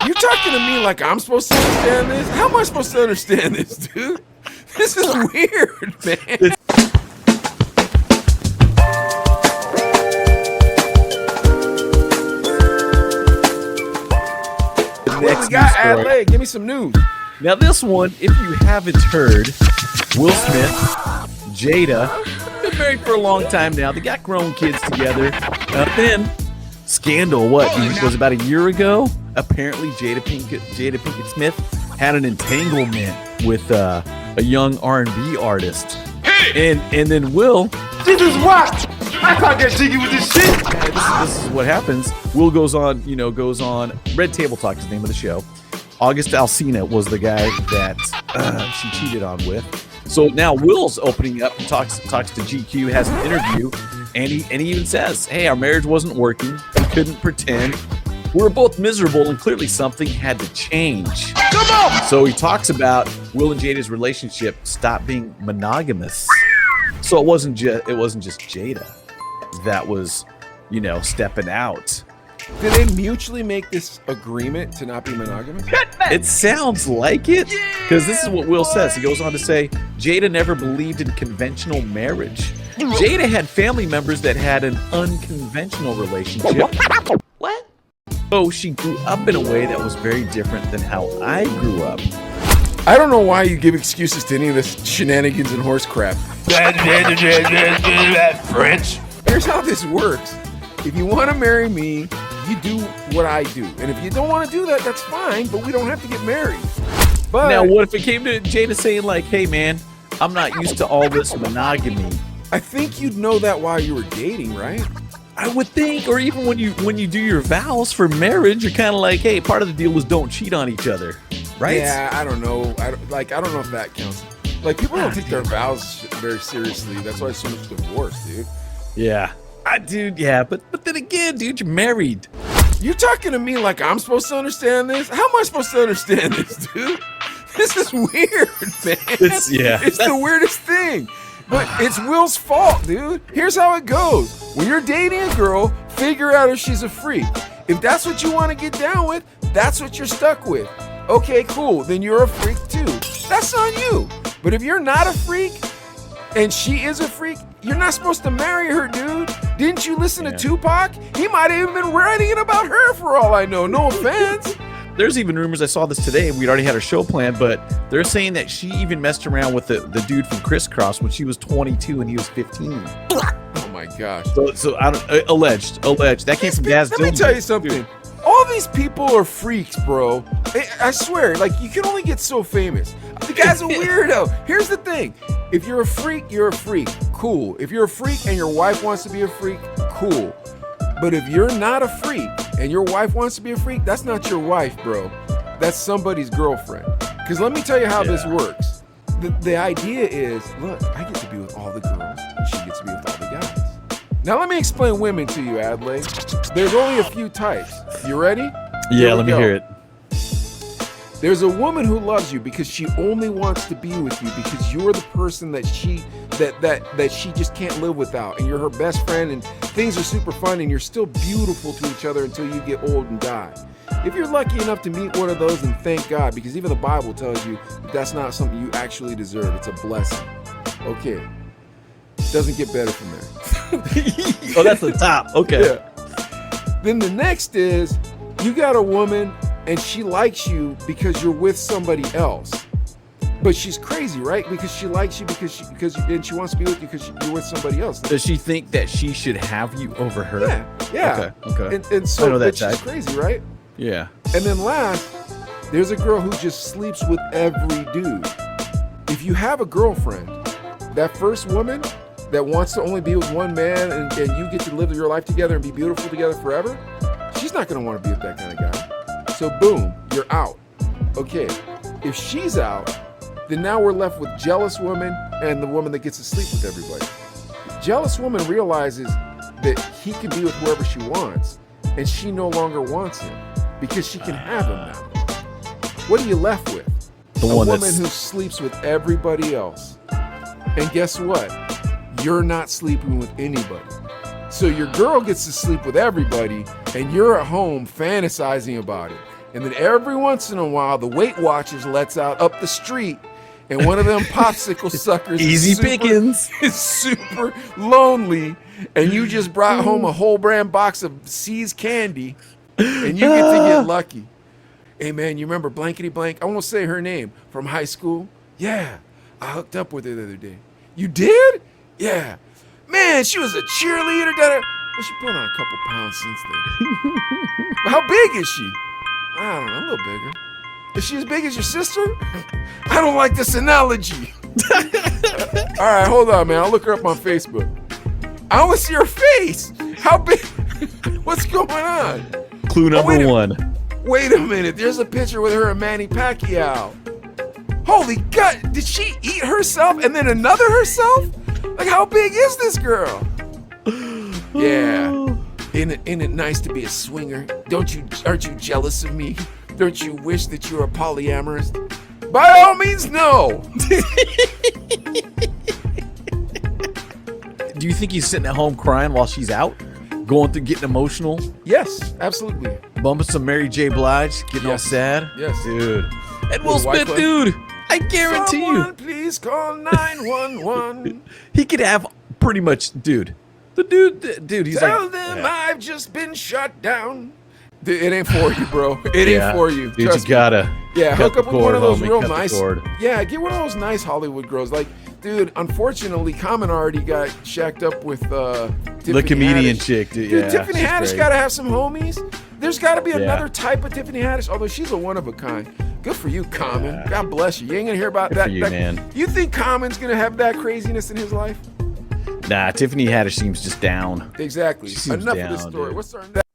You're talking to me like I'm supposed to understand this? How am I supposed to understand this, dude? This is weird, man. What we got, Adelaide? Give me some news. Now this one, if you haven't heard, Will Smith, Jada, been married for a long time now. They got grown kids together. Then, scandal, was about a year ago? Apparently Jada Pinkett Smith had an entanglement with a young R&B artist. And then Will... This is what? I can't get jiggy with this shit. This is what happens. Will goes on, Red Table Talk is the name of the show. August Alsina was the guy that she cheated on with. So now Will's opening up and talks to GQ, has an interview, and he even says, hey, our marriage wasn't working. We couldn't pretend. We were both miserable, and clearly something had to change. Come on! So he talks about Will and Jada's relationship stopped being monogamous. So it wasn't just Jada that was, stepping out. Did they mutually make this agreement to not be monogamous? It sounds like it, because this is what Will says. He goes on to say, Jada never believed in conventional marriage. Jada had family members that had an unconventional relationship. What? So she grew up in a way that was very different than how I grew up. I don't know why you give excuses to any of this shenanigans and horse crap. French. Here's how this works. If you want to marry me, you do what I do. And if you don't want to do that, that's fine, but we don't have to get married. But now, what if it came to Jada saying like, hey man, I'm not used to all this monogamy? I think you'd know that while you were dating, right? I would think, or even when you do your vows for marriage, you're kind of like, hey, part of the deal is don't cheat on each other, right? Yeah, I don't know. I don't know if that counts. Like, people don't take their vows very seriously. That's why there's so much divorce, dude. Yeah. Yeah, but then again, dude, you're married. You're talking to me like I'm supposed to understand this? How am I supposed to understand this, dude? This is weird, man. It's the weirdest thing. But it's Will's fault, dude. Here's how it goes. When you're dating a girl, figure out if she's a freak. If that's what you want to get down with, that's what you're stuck with. Okay, cool. Then you're a freak too. That's on you. But if you're not a freak and she is a freak, you're not supposed to marry her, dude. Didn't you listen to Tupac? He might have even been writing it about her for all I know. No offense. There's even rumors, I saw this today, we'd already had our show planned, but they're saying that she even messed around with the dude from Crisscross when she was 22 and he was 15. Oh my gosh. So I don't, alleged. That came from Gaz Dillon. Let me tell you something. Dude. All these people are freaks, bro. I swear, like, you can only get so famous. The guy's a weirdo. Here's the thing. If you're a freak, you're a freak. Cool. If you're a freak and your wife wants to be a freak, cool. But if you're not a freak and your wife wants to be a freak, that's not your wife, bro. That's somebody's girlfriend. Because let me tell you how this works. The idea is, look, I get to be with all the girls and she gets to be with all the guys. Now let me explain women to you, Adelaide. There's only a few types. You ready? Yeah, let me hear it. There's a woman who loves you because she only wants to be with you because you're the person that she just can't live without, and you're her best friend, and things are super fun, and you're still beautiful to each other until you get old and die. If you're lucky enough to meet one of those, then thank God, because even the Bible tells you that that's not something you actually deserve. It's a blessing. Okay. Doesn't get better from there. Oh, that's the top. Okay. Yeah. Then the next is, you got a woman and she likes you because you're with somebody else. But she's crazy, right? Because she likes you and she wants to be with you because you're with somebody else. Does she think that she should have you over her? Yeah. Okay. And so I know that she's crazy, right? Yeah. And then last, there's a girl who just sleeps with every dude. If you have a girlfriend, that first woman that wants to only be with one man and you get to live your life together and be beautiful together forever, she's not going to want to be with that kind of guy. So boom, you're out. Okay, if she's out, then now we're left with jealous woman and the woman that gets to sleep with everybody. Jealous woman realizes that he can be with whoever she wants and she no longer wants him because she can have him now. What are you left with? A woman who sleeps with everybody else. And guess what? You're not sleeping with anybody. So your girl gets to sleep with everybody and you're at home fantasizing about it. And then every once in a while, the Weight Watchers lets out up the street, and one of them popsicle suckers Easy pickings. is super lonely, and you just brought home a whole brand box of C's candy, and you get to get lucky. Hey, man, you remember blankety blank? I won't say her name, from high school. Yeah, I hooked up with her the other day. You did? Yeah. Man, she was a cheerleader. Well, she put on a couple pounds since then. But how big is she? I don't know, a little bigger. Is she as big as your sister? I don't like this analogy. All right, hold on, man. I'll look her up on Facebook. I want to see her face. How big? What's going on? Clue number one. Wait a minute. There's a picture with her and Manny Pacquiao. Holy God. Did she eat herself and then another herself? Like, how big is this girl? Yeah. Ain't it nice to be a swinger? Aren't you jealous of me? Don't you wish that you were a polyamorous? By all means, no. Do you think he's sitting at home crying while she's out? Going through getting emotional? Yes, absolutely. Bumping some Mary J. Blige, getting all sad? Yes. Dude. And Will With a white Smith, glove? dude, I guarantee Someone you. please call 911. He could have pretty much, dude. The dude, he's Tell like, them yeah. I've just been shut down. Dude, it ain't for you, bro. It ain't for you. Dude, Trust you gotta. me. Yeah, cut hook up the with one of cord, those homie, real cut the nice. cord. Yeah, get one of those nice Hollywood girls. Like, dude, unfortunately, Common already got shacked up with Tiffany The comedian Haddish. chick, dude. Dude, Yeah, Tiffany she's Haddish great. gotta have some homies. There's gotta be Yeah. another type of Tiffany Haddish, although she's a one of a kind. Good for you, Common. Yeah. God bless you. You ain't gonna hear about Good that. for you, man. You think Common's gonna have that craziness in his life? Nah, Tiffany Haddish seems just down. Exactly. She seems Enough of this down, story. dude. What's our next?